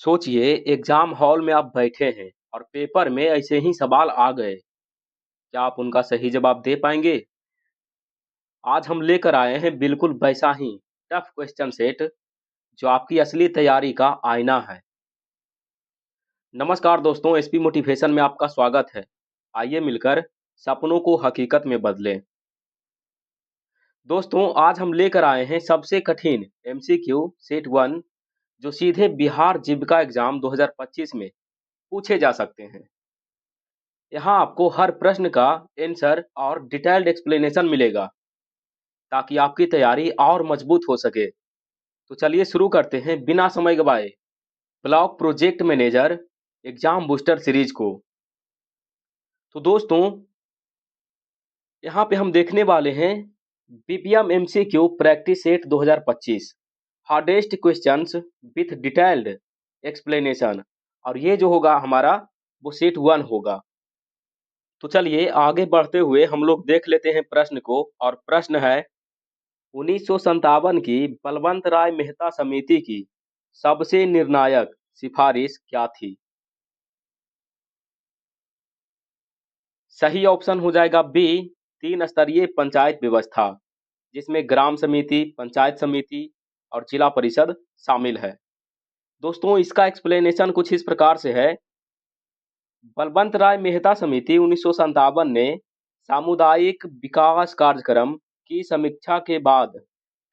सोचिए exam hall में आप बैठे हैं और पेपर में ऐसे ही सवाल आ गए। क्या आप उनका सही जवाब दे पाएंगे? आज हम लेकर आए हैं बिल्कुल वैसा ही टफ क्वेश्चन सेट जो आपकी असली तैयारी का आईना है। नमस्कार दोस्तों, एसपी मोटिवेशन में आपका स्वागत है। आइए मिलकर सपनों को हकीकत में बदलें। दोस्तों, आज हम लेकर आए हैं सबसे कठिन एमसीक्यू सेट वन जो सीधे बिहार जीविका एग्जाम 2025 में पूछे जा सकते हैं। यहाँ आपको हर प्रश्न का आंसर और डिटेल्ड एक्सप्लेनेशन मिलेगा ताकि आपकी तैयारी और मजबूत हो सके। तो चलिए शुरू करते हैं बिना समय गवाए block project manager exam booster series को। तो दोस्तों, यहाँ पे हम देखने वाले हैं BPM MCQ practice set 2025 hardest questions with detailed explanation. और ये जो होगा हमारा वो सेट वन होगा। तो चलिए आगे बढ़ते हुए हम लोग देख लेते हैं प्रश्न को। और प्रश्न है 1957 की बलवंत राय मेहता समिति की सबसे निर्णायक सिफारिश क्या थी? सही ऑप्शन हो जाएगा बी, तीन स्तरीय पंचायत व्यवस्था जिसमें ग्राम समिति, पंचायत समिति और जिला परिषद शामिल है। दोस्तों, इसका एक्सप्लेनेशन कुछ इस प्रकार से है। बलवंत राय मेहता समिति 1957 ने सामुदायिक विकास कार्यक्रम की समीक्षा के बाद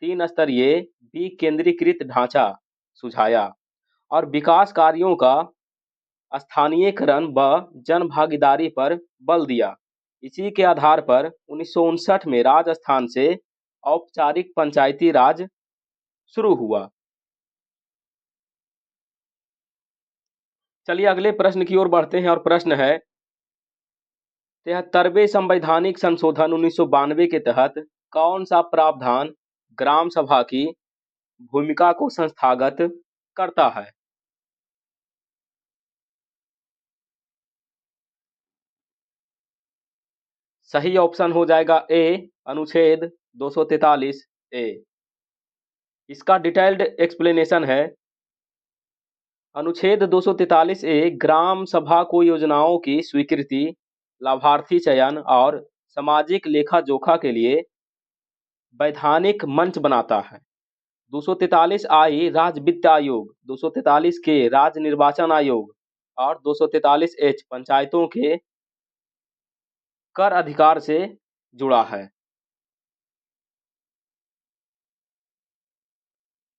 तीन स्तरीय विकेंद्रीकृत ढांचा सुझाया और विकास कार्यों का स्थानीयकरण व जन भागीदारी पर बल दिया। इसी के आधार पर 1959 में राजस्थान से औपचारिक पंचायती राज शुरू हुआ। चलिए अगले प्रश्न की ओर बढ़ते हैं। और प्रश्न है 73वें संवैधानिक संशोधन 1992 के तहत कौन सा प्रावधान ग्राम सभा की भूमिका को संस्थागत करता है? सही ऑप्शन हो जाएगा ए, अनुच्छेद 243 ए। इसका डिटेल्ड एक्सप्लेनेशन है। अनुच्छेद 243 ए ग्राम सभा को योजनाओं की स्वीकृति, लाभार्थी चयन और सामाजिक लेखा जोखा के लिए वैधानिक मंच बनाता है। 243 आई राज्य वित्त आयोग, 243 के राज्य निर्वाचन आयोग और 243 एच पंचायतों के कर अधिकार से जुड़ा है।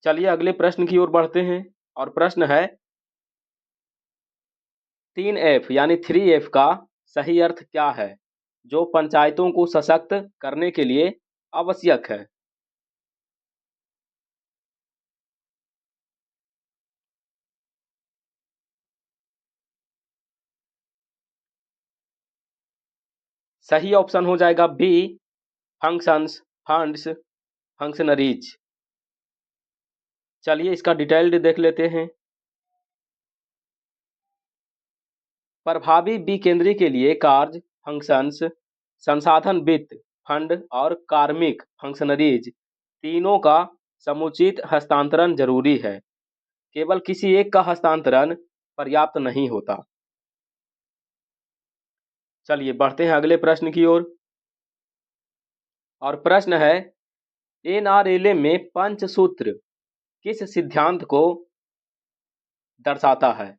चलिए अगले प्रश्न की ओर बढ़ते हैं। और प्रश्न है 3F यानी 3F का सही अर्थ क्या है जो पंचायतों को सशक्त करने के लिए आवश्यक है? सही ऑप्शन हो जाएगा बी, फंक्शंस, फंड्स, फंक्शनरीज। चलिए इसका डिटेल्ड देख लेते हैं। प्रभावी विकेंद्री के लिए कार्य, फंक्शंस, संसाधन वित्त, फंड और कार्मिक, फंक्शनरीज तीनों का समुचित हस्तांतरण जरूरी है। केवल किसी एक का हस्तांतरण पर्याप्त नहीं होता। चलिए बढ़ते हैं अगले प्रश्न की ओर। और प्रश्न है एनआरएलएम में पंचसूत्र किस सिद्धांत को दर्शाता है?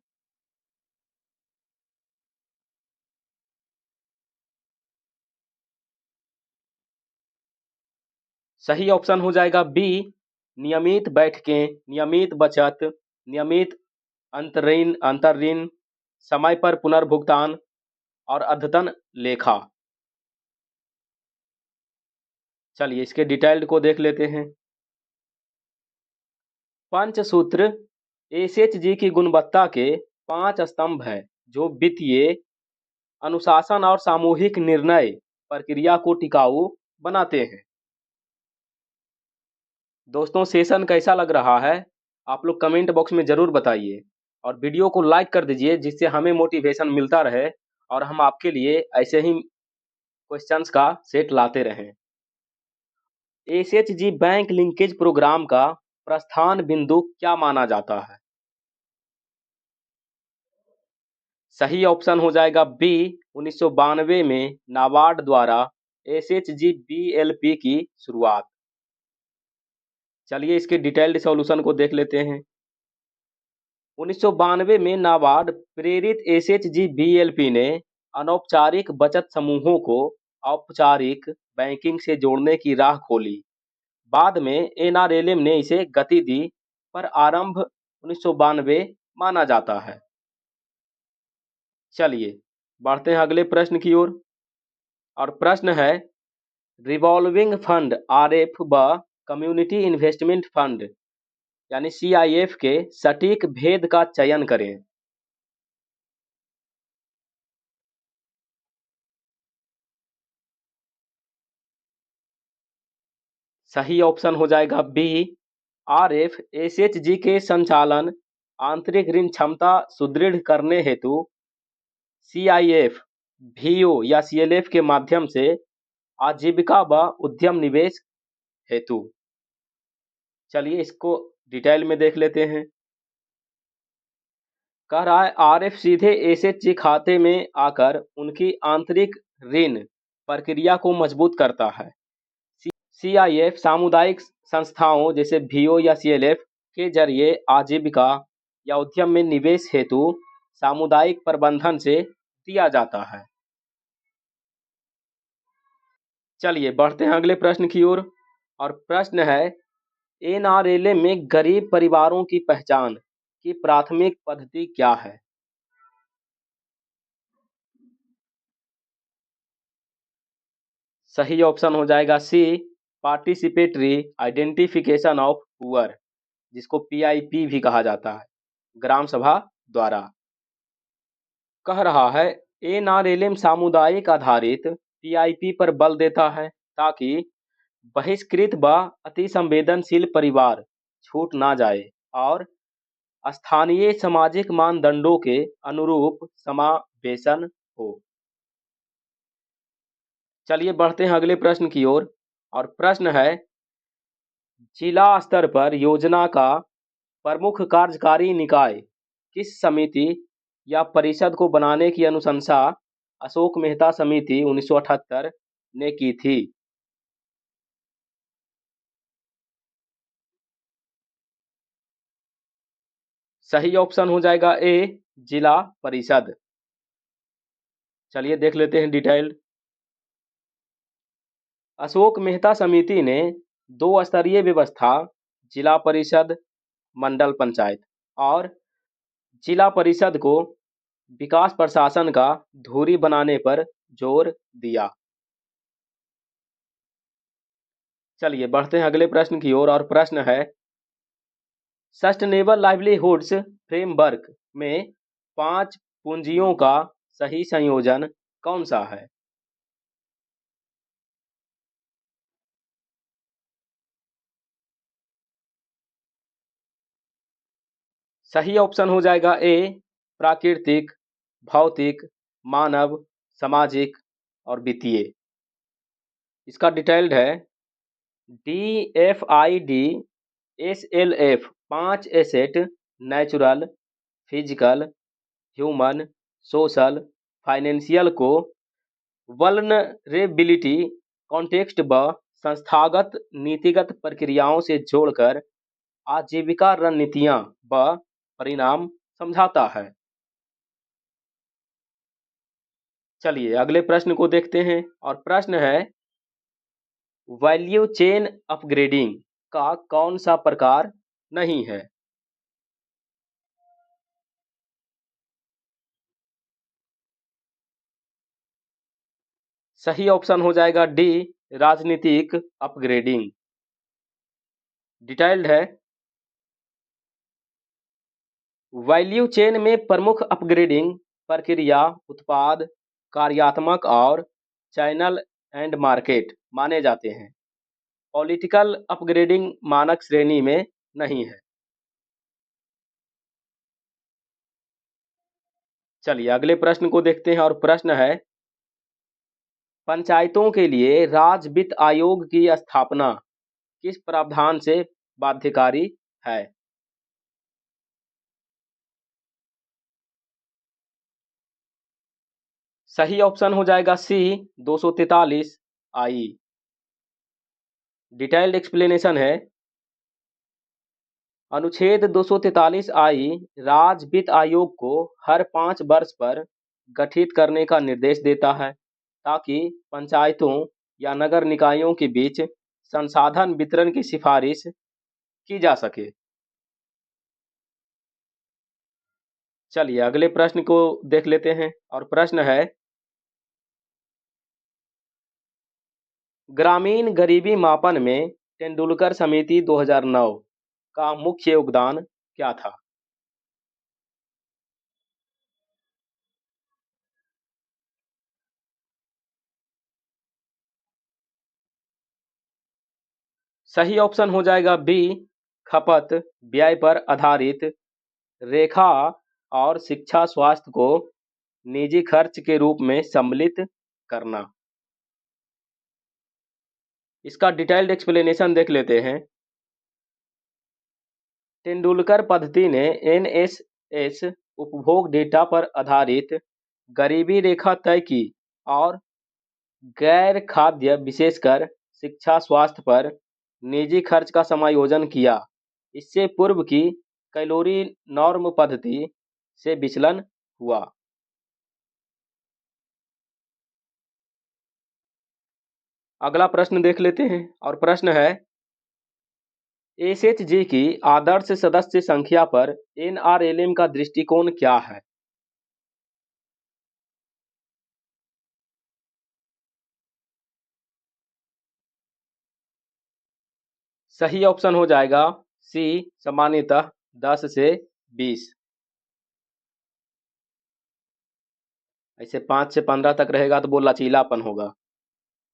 सही ऑप्शन हो जाएगा बी, नियमित बैठकें, नियमित बचत, नियमित अंतरीण अंतरीण, समय पर पुनर्भुगतान और अद्यतन लेखा। चलिए इसके डिटेल्ड को देख लेते हैं। पंचसूत्र एसएचजी की गुणवत्ता के 5 स्तंभ है जो वित्तीय अनुशासन और सामूहिक निर्णय प्रक्रिया को टिकाऊ बनाते हैं। दोस्तों, सेशन कैसा लग रहा है आप लोग कमेंट बॉक्स में जरूर बताइए और वीडियो को लाइक कर दीजिए जिससे हमें मोटिवेशन मिलता रहे और हम आपके लिए ऐसे ही क्वेश्चंस का सेट लाते रहें। एसएचजी बैंक लिंकेज प्रोग्राम का प्रस्थान बिंदु क्या माना जाता है? सही ऑप्शन हो जाएगा बी। 1992 में नाबार्ड द्वारा SHGBLP की शुरुआत। चलिए इसके डिटेल्ड सॉल्यूशन को देख लेते हैं। 1992 में नाबार्ड प्रेरित SHGBLP ने अनौपचारिक बचत समूहों को औपचारिक बैंकिंग से जोड़ने की राह खोली। बाद में NRLM ने इसे गति दी, पर आरंभ 1992 माना जाता है। चलिए बढ़ते हैं अगले प्रश्न की ओर, और प्रश्न है रिवॉल्विंग फंड RF व कम्युनिटी इन्वेस्टमेंट फंड यानी CIF के सटीक भेद का चयन करें। सही ऑप्शन हो जाएगा बी। RF SHG के संचालन, आंतरिक ऋण क्षमता सुदृढ़ करने हेतु CIF VO या CLF के माध्यम से आजीविका व उद्यम निवेश हेतु। चलिए इसको डिटेल में देख लेते हैं। कह रहा है RF सीधे SHG खाते में आकर उनकी आंतरिक ऋण प्रक्रिया को मजबूत करता है। CIF सामुदायिक संस्थाओं जैसे VO या CLF के जरिए आजीविका या उद्यम में निवेश हेतु सामुदायिक प्रबंधन से दिया जाता है। चलिए बढ़ते हैं अगले प्रश्न की ओर, और प्रश्न है NRLM में गरीब परिवारों की पहचान की प्राथमिक पद्धति क्या है। सही ऑप्शन हो जाएगा सी। पार्टिसिपेटरी आइडेंटिफिकेशन ऑफ पुअर, जिसको PIP भी कहा जाता है, ग्राम सभा द्वारा। कह रहा है NRLM सामुदायिक आधारित PIP पर बल देता है ताकि बहिष्कृत व अति संवेदनशील परिवार छूट ना जाए और स्थानीय सामाजिक मानदंडों के अनुरूप समावेशन हो। चलिए बढ़ते हैं अगले प्रश्न की ओर, और प्रश्न है जिला स्तर पर योजना का प्रमुख कार्यकारी निकाय किस समिति या परिषद को बनाने की अनुशंसा अशोक मेहता समिति 1978 ने की थी। सही ऑप्शन हो जाएगा ए, जिला परिषद। चलिए देख लेते हैं डिटेल्ड। अशोक मेहता समिति ने 2 स्तरीय व्यवस्था, जिला परिषद, मंडल पंचायत और जिला परिषद को विकास प्रशासन का धुरी बनाने पर जोर दिया। चलिए बढ़ते हैं अगले प्रश्न की ओर, और प्रश्न है सस्टेनेबल लाइवलीहुड्स फ्रेमवर्क में 5 पूंजियों का सही संयोजन कौन सा है। सही ऑप्शन हो जाएगा ए, प्राकृतिक, भौतिक, मानव, सामाजिक और वित्तीय। इसका डिटेल्ड है DFID SLF 5 asset, natural, physical, human, social, financial को वल्नरेबिलिटी, कॉन्टेक्स्ट व संस्थागत नीतिगत प्रक्रियाओं से जोड़कर आजीविका रणनीतियां व परिणाम समझाता है। चलिए अगले प्रश्न को देखते हैं, और प्रश्न है वैल्यू चेन अपग्रेडिंग का कौन सा प्रकार नहीं है। सही ऑप्शन हो जाएगा डी, राजनीतिक अपग्रेडिंग। डिटेल्ड है वैल्यू चेन में प्रमुख अपग्रेडिंग प्रक्रिया उत्पाद, कार्यात्मक और चैनल एंड मार्केट माने जाते हैं। पॉलिटिकल अपग्रेडिंग मानक श्रेणी में नहीं है। चलिए अगले प्रश्न को देखते हैं, और प्रश्न है पंचायतों के लिए राज्य वित्त आयोग की स्थापना किस प्रावधान से बाध्यकारी है। सही ऑप्शन हो जाएगा सी 243 आई। डिटेल्ड एक्सप्लेनेशन है। अनुच्छेद 243 आई राज्य वित्त आयोग को हर 5 वर्ष पर गठित करने का निर्देश देता है ताकि पंचायतों या नगर निकायों के बीच संसाधन वितरण की सिफारिश की जा सके। चलिए अगले प्रश्न को देख लेते हैं और प्रश्न है, ग्रामीण गरीबी मापन में तेंदुलकर समिति 2009 का मुख्य योगदान क्या था? सही ऑप्शन हो जाएगा बी खपत व्यय पर आधारित रेखा और शिक्षा स्वास्थ्य को निजी खर्च के रूप में सम्मिलित करना। इसका डिटेल्ड एक्सप्लेनेशन देख लेते हैं। तेंदुलकर पद्धति ने एनएसएस उपभोग डेटा पर आधारित गरीबी रेखा तय की और गैर खाद्य विशेषकर शिक्षा स्वास्थ्य पर निजी खर्च का समायोजन किया। इससे पूर्व की कैलोरी नॉर्म पद्धति से विचलन हुआ। अगला प्रश्न देख लेते हैं और प्रश्न है, एसएचजी की आदर्श सदस्य संख्या पर एनआरएलएम का दृष्टिकोण क्या है? सही ऑप्शन हो जाएगा सी सामान्यतः 10 से 20। ऐसे 5 से 15 तक रहेगा तो वो लचीलापन होगा।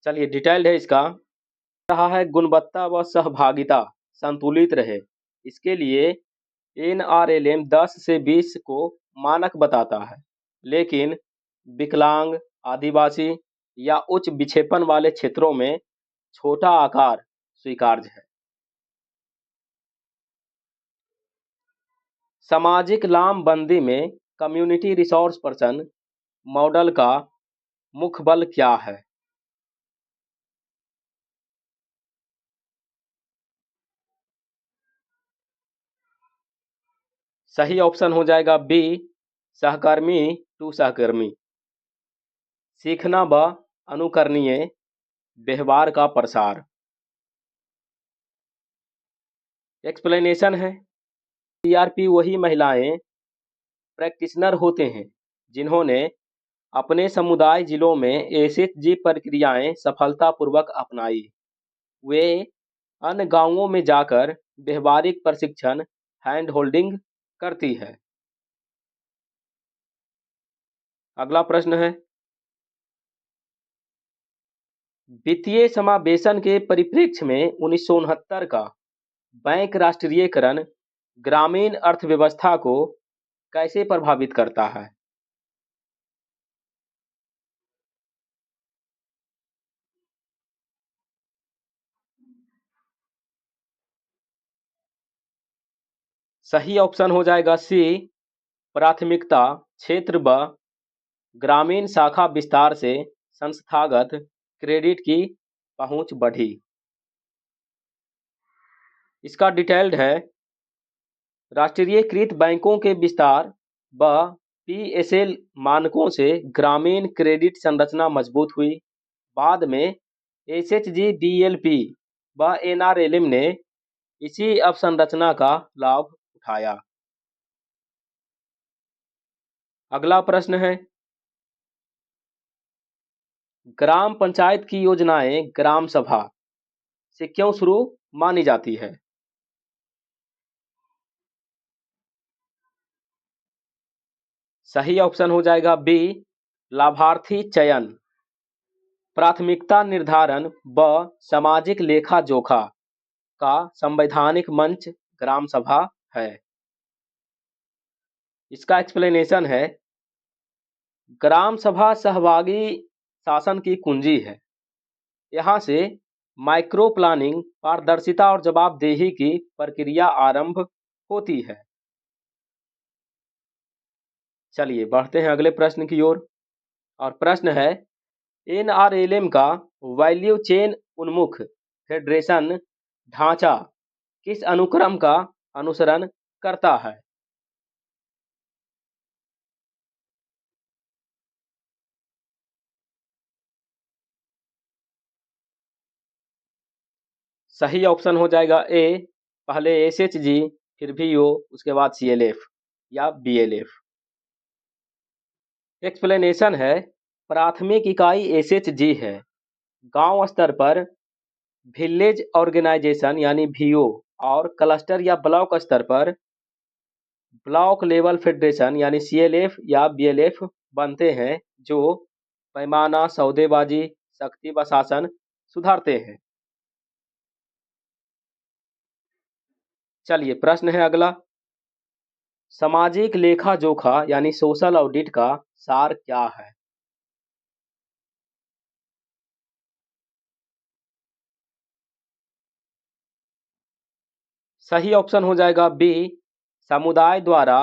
चलिए डिटेल्ड है इसका। रहा है गुणवत्ता व सहभागिता संतुलित रहे, इसके लिए एनआरएलएम 10 से 20 को मानक बताता है, लेकिन विकलांग, आदिवासी या उच्च विक्षेपण वाले क्षेत्रों में छोटा आकार स्वीकार्य है। सामाजिक लामबंदी में कम्युनिटी रिसोर्स पर्सन मॉडल का मुख्य बल क्या है? सही ऑप्शन हो जाएगा बी सहकर्मी टू सहकर्मी, सीखना व अनुकरणीय व्यवहार का प्रसार। एक्सप्लेनेशन है, सीआरपी वही महिलाएं प्रैक्टिशनर होते हैं जिन्होंने अपने समुदाय जिलों में एसएचजी प्रक्रियाएं सफलतापूर्वक अपनाई। वे अन्य गांवों में जाकर व्यवहारिक प्रशिक्षण हैंड होल्डिंग करती है। अगला प्रश्न है, वित्तीय समावेशन के परिप्रेक्ष्य में 1969 का बैंक राष्ट्रीयकरण ग्रामीण अर्थव्यवस्था को कैसे प्रभावित करता है? सही ऑप्शन हो जाएगा सी प्राथमिकता क्षेत्र व ग्रामीण शाखा विस्तार से संस्थागत क्रेडिट की पहुंच बढ़ी। इसका डिटेल्ड है, राष्ट्रीयकृत बैंकों के विस्तार व पीएसएल मानकों से ग्रामीण क्रेडिट संरचना मजबूत हुई। बाद में एसएचजी डीएलपी व एनआरएलएम ने इसी अवसंरचना का लाभ उठाया। अगला प्रश्न है, ग्राम पंचायत की योजनाएं ग्राम सभा से क्यों शुरू मानी जाती है? सही ऑप्शन हो जाएगा बी लाभार्थी चयन, प्राथमिकता निर्धारण व सामाजिक लेखा जोखा का संवैधानिक मंच ग्राम सभा है। इसका एक्सप्लेनेशन है, ग्राम सभा सहभागी शासन की कुंजी है। यहाँ से माइक्रो प्लानिंग, पारदर्शिता और जवाबदेही की प्रक्रिया आरंभ होती है। चलिए बढ़ते हैं अगले प्रश्न की ओर। और प्रश्न है, एनआरएलएम का वैल्यू चेन उन्मुख फेडरेशन ढांचा किस अनुक्रम का अनुसरण करता है? सही ऑप्शन हो जाएगा ए, पहले एसएचजी फिर वीओ उसके बाद सीएलएफ या बीएलएफ। एक्सप्लेनेशन है, प्राथमिक इकाई एसएचजी है, गांव स्तर पर विलेज ऑर्गेनाइजेशन यानी वीओ और क्लस्टर या ब्लॉक स्तर पर ब्लॉक लेवल फेडरेशन यानी सीएलएफ या बीएलएफ बनते हैं, जो पैमाना, सौदेबाजी, शक्ति व शासन सुधारते हैं। चलिए प्रश्न है अगला, सामाजिक लेखा जोखा यानी सोशल ऑडिट का सार क्या है? सही ऑप्शन हो जाएगा बी, समुदाय द्वारा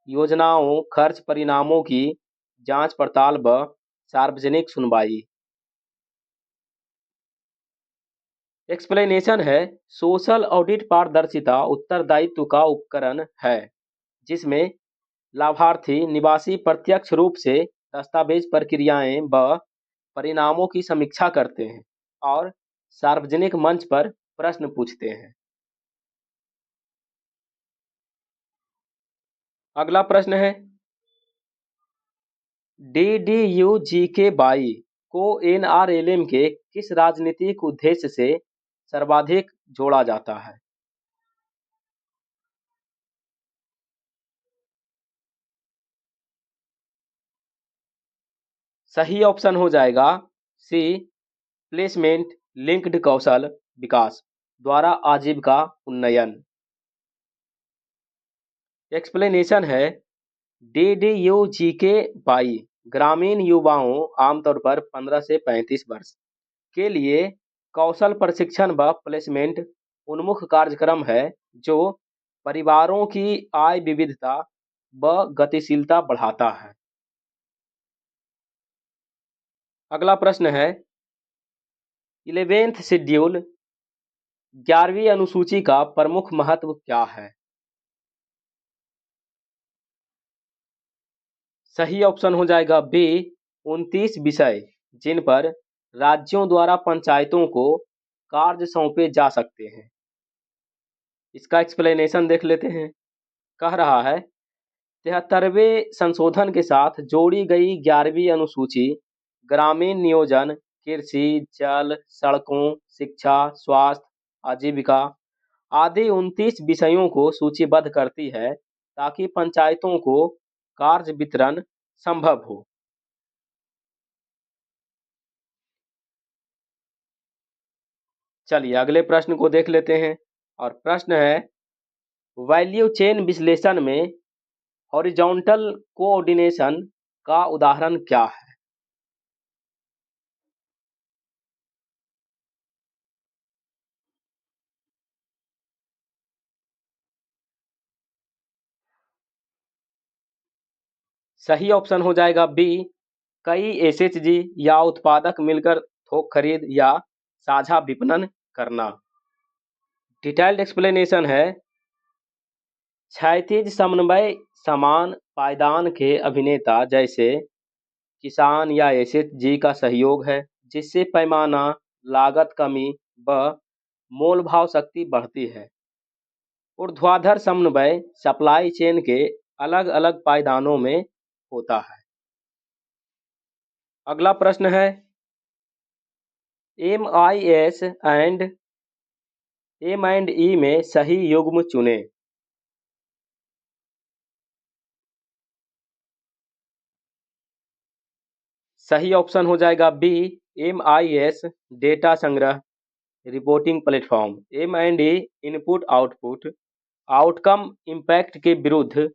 योजनाओं खर्च परिणामों की जांच पड़ताल व सार्वजनिक सुनवाई। एक्सप्लेनेशन है, सोशल ऑडिट पारदर्शिता उत्तरदायित्व का उपकरण है, जिसमें लाभार्थी निवासी प्रत्यक्ष रूप से दस्तावेज प्रक्रियाएं व परिणामों की समीक्षा करते हैं और सार्वजनिक मंच पर प्रश्न पूछते हैं। अगला प्रश्न है, DDU-GK-22 को एनआरएलएम के किस राजनीतिक उद्देश्य से सर्वाधिक जोड़ा जाता है? सही ऑप्शन हो जाएगा सी, प्लेसमेंट लिंक्ड कौशल विकास द्वारा आजीविका उन्नयन। एक्सप्लेनेशन है, DDU-GK-22 ग्रामीण युवाओं आमतौर पर 15 से 35 वर्ष के लिए कौशल प्रशिक्षण व प्लेसमेंट उन्मुख कार्यक्रम है, जो परिवारों की आय विविधता व गतिशीलता बढ़ाता है। अगला प्रश्न है, 11th शेड्यूल 11वीं अनुसूची का प्रमुख महत्व क्या है? सही ऑप्शन हो जाएगा बी, 29 विषय जिन पर राज्यों द्वारा पंचायतों को कार्य सौंपे जा सकते हैं। इसका एक्सप्लेनेशन देख लेते हैं। कह रहा है, 73वें संशोधन के साथ जोड़ी गई 11वीं अनुसूची ग्रामीण नियोजन, कृषि, जल, सड़कों, शिक्षा, स्वास्थ्य, आजीविका आदि 29 विषयों को सूचीबद्ध करती है, ताकि पंचायतों को कार्य वितरण संभव हो। चलिए अगले प्रश्न को देख लेते हैं। और प्रश्न है, वैल्यू चेन विश्लेषण में हॉरिजॉन्टल कोऑर्डिनेशन का उदाहरण क्या है? सही ऑप्शन हो जाएगा बी, कई एसएचजी या उत्पादक मिलकर थोक खरीद या साझा विपणन करना। डिटेल्ड एक्सप्लेनेशन है, क्षैतिज समन्वय समान पायदान के अभिनेता जैसे किसान या एसएचजी का सहयोग है, जिससे पैमाना, लागत कमी व मोल भाव शक्ति बढ़ती है। ऊर्ध्वाधर समन्वय सप्लाई चेन के अलग अलग पायदानों में होता है। अगला प्रश्न है, MIS एंड M&E में सही युग्म चुनें। सही ऑप्शन हो जाएगा बी, MIS डेटा संग्रह reporting platform, M&E input output outcome impact के विरुद्ध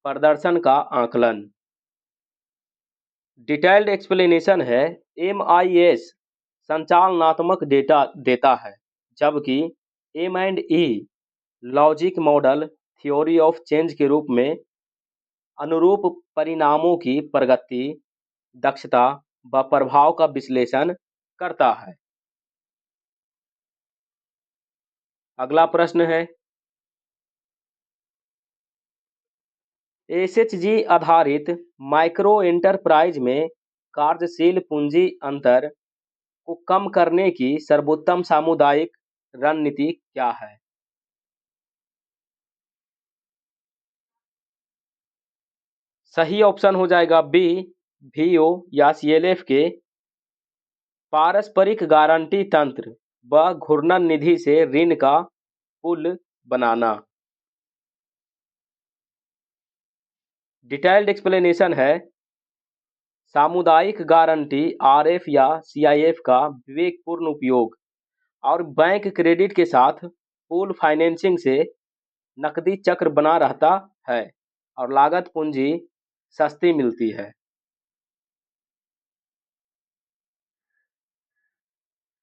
प्रदर्शन का आकलन। डिटेल्ड एक्सप्लेनेशन है, MIS संचालनात्मक डेटा देता है, जबकि M&E logic model theory of change के रूप में अनुरूप परिणामों की प्रगति दक्षता व प्रभाव का विश्लेषण करता है। अगला प्रश्न है, एसएचजी आधारित माइक्रो एंटरप्राइज में कार्यशील पूंजी अंतर को कम करने की सर्वोत्तम सामुदायिक रणनीति क्या है? सही ऑप्शन हो जाएगा बी, वीओ या सीएलएफ के पारस्परिक गारंटी तंत्र व घूर्णन निधि से ऋण का पुल बनाना। डिटेल्ड एक्सप्लेनेशन है, सामुदायिक गारंटी आरएफ या सीआईएफ का विवेकपूर्ण उपयोग और बैंक क्रेडिट के साथ पूल फाइनेंसिंग से नकदी चक्र बना रहता है और लागत पूंजी सस्ती मिलती है।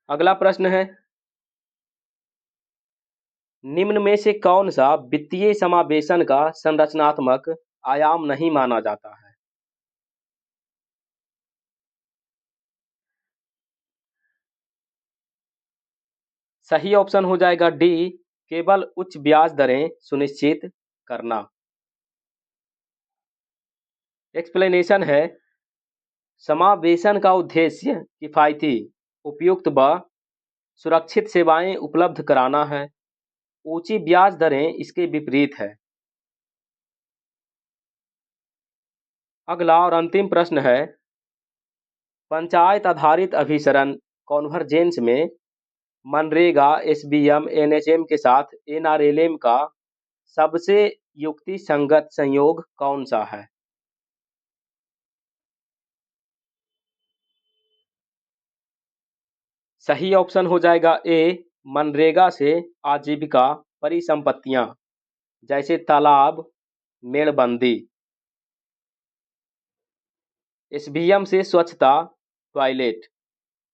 अगला प्रश्न है, निम्न में से कौन सा वित्तीय समावेशन का संरचनात्मक आयाम नहीं माना जाता है? सही ऑप्शन हो जाएगा डी, केवल उच्च ब्याज दरें सुनिश्चित करना। एक्सप्लेनेशन है, समावेशन का उद्देश्य किफायती, उपयुक्त व सुरक्षित सेवाएं उपलब्ध कराना है। ऊंची ब्याज दरें इसके विपरीत है। अगला और अंतिम प्रश्न है, पंचायत आधारित अभिसरण कॉन्वर्जेंस में मनरेगा, एसबीएम, एनएचएम के साथ एनआरएलएम का सबसे युक्ति संगत संयोग कौन सा है? सही ऑप्शन हो जाएगा ए, मनरेगा से आजीविका परिसंपत्तियां जैसे तालाब, मेड़बंदी। एसबीएम से स्वच्छता टॉयलेट,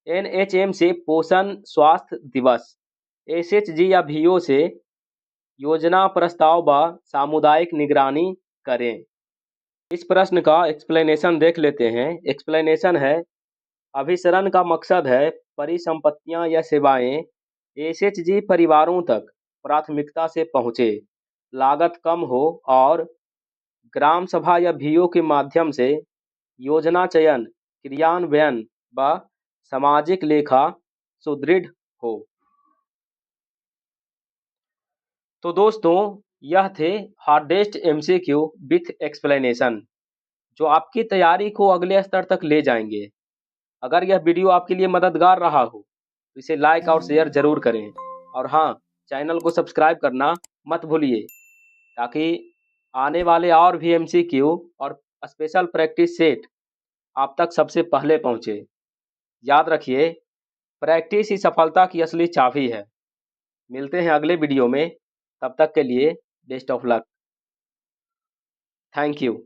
एनएचएम से पोषण स्वास्थ्य दिवस, एसएचजी या वीओ से योजना प्रस्ताव व सामुदायिक निगरानी करें। इस प्रश्न का एक्सप्लेनेशन देख लेते हैं। एक्सप्लेनेशन है, अभिसरण का मकसद है परिसंपत्तियां या सेवाएं एसएचजी परिवारों तक प्राथमिकता से पहुंचे, लागत कम हो और ग्राम सभा या वीओ के माध्यम से योजना चयन, क्रियान्वयन व सामाजिक लेखा सुदृढ़ हो। तो दोस्तों, यह थे हार्डेस्ट एमसीक्यू विथ एक्सप्लेनेशन, जो आपकी तैयारी को अगले स्तर तक ले जाएंगे। अगर यह वीडियो आपके लिए मददगार रहा हो तो इसे लाइक और शेयर जरूर करें और हाँ, चैनल को सब्सक्राइब करना मत भूलिए ताकि आने वाले और भी एमसीक्यू और स्पेशल प्रैक्टिस सेट आप तक सबसे पहले पहुंचे। याद रखिए, प्रैक्टिस ही सफलता की असली चाबी है। मिलते हैं अगले वीडियो में, तब तक के लिए best of luck. Thank you.